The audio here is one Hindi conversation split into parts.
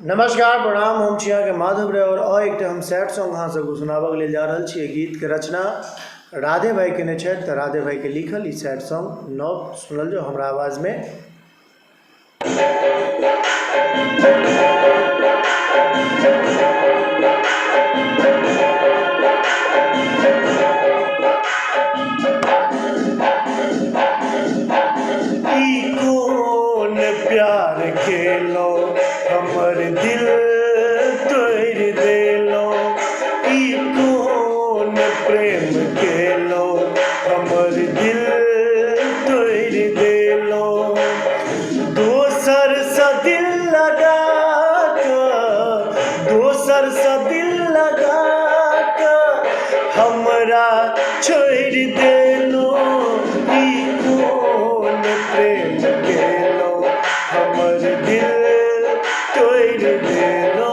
नमस्कार प्रणाम हम छी के माधव रे और एक हम सैड सॉन्ग अहाँ सबको सुनाबऽ के लिए जा रहल छी। गीत के रचना राधे भाई केने छथि तऽ राधे भाई के लिखल ई सैड सॉन्ग नव सुनल जो हमरा आवाज में। प्यार खेलो हमर दिल तोड़ देलो, ई कौन प्रेम खेलो हमर दिल तोड़ देलो। दोसर सा दिल लगा दोसर सा दिल लगा हमरा छोड़ देलो, ई कौन प्रेम खेलो हमर दिल तोड़ देलो।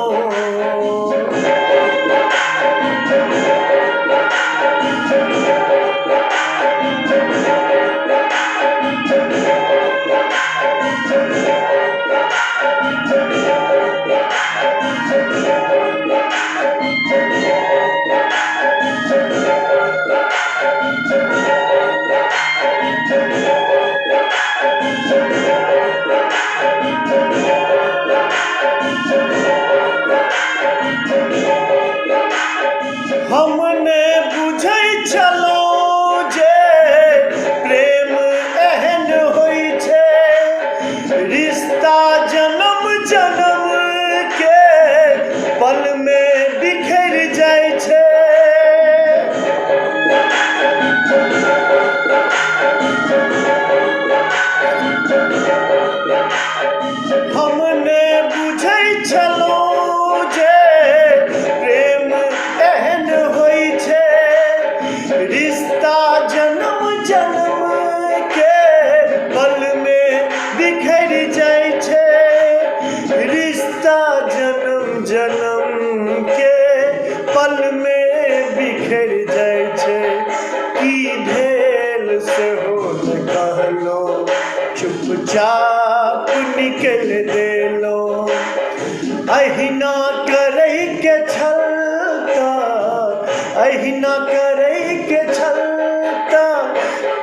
हमने बुझै छलो जे प्रेम एहन होइ छै, रिश्ता जन्म जन्म के पल में बिखर जाइ छै। हमने बुझै छलो जे प्रेम एहन होइ छै, रिश्ता जन्म जन्म के पल में बिखर जाइ छै। रिश्ता जन्म जन्म के पल में बिखर जाइ छै। की भेल सेहो न कहलो, चुपचाप निकल देलो। अहिना करै के छलता, अहिना करै के छलता,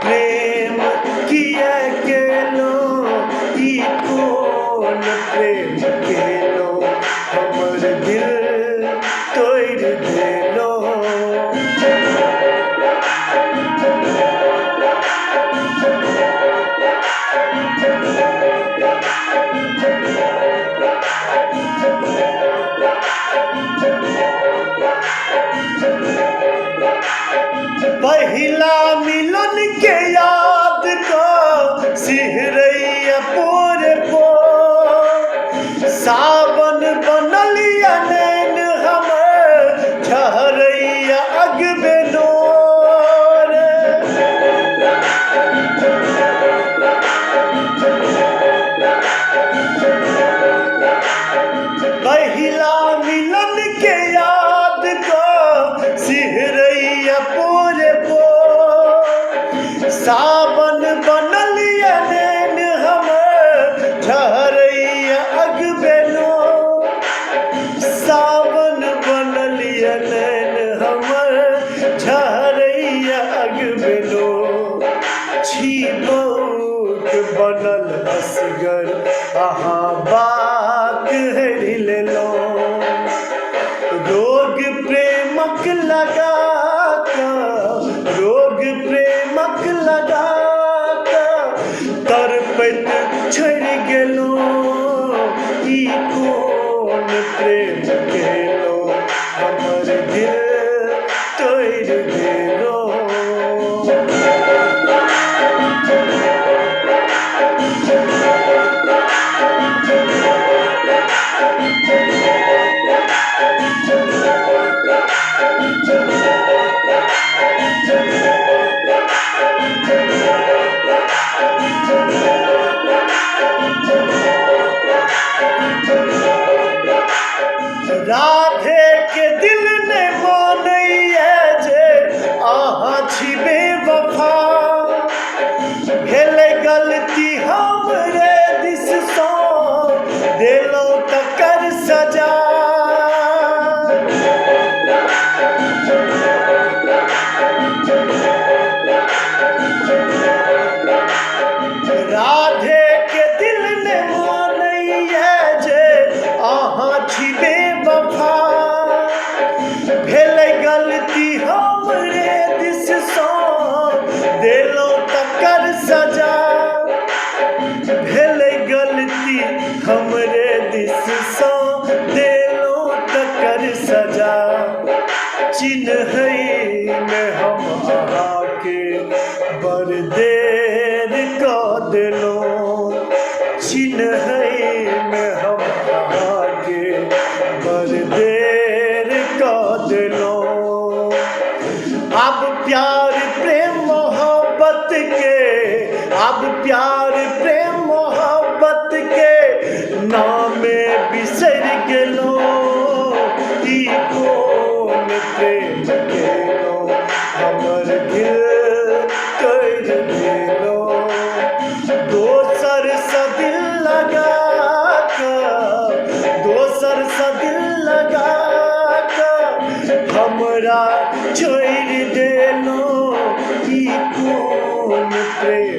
प्रेम किया केलो, ई कौन प्रेम केलो हमर दिल तोड़ देलो। पहिला मिलन के याद का सिहरैया पोरे पोर, सावन बनलिया नैन हमर झहरैया अगबे नोर। पहिला मिलन के याद का सिहरैया पोरे पोर, सावन बनलिया नैन हमर झहरैया अगबे नोर। सावन बनलिया नैन हमर झहरैया अगबे नोर। छी बहुत बनल असगर अहाँ बात हरि लेलो, रोग प्रेमक लगा रोग प्रेमक लगा तरपैत छोड़ गेलो, ई कौन प्रेम केलो हमर दिल तोड़ देलो। सही में हम आगे बड़ देर कर दिलो। अब प्यार प्रेम मोहब्बत के, अब प्यार प्रेम मोहब्बत के नामे बिसर गेलो। ई कौन प्रेम केलो हमर दिल कर देलो। दोसर सा दिल लगा कर, दोसर सा दिल लगा कर हमरा छोड़ देलो। ई कौन प्रेम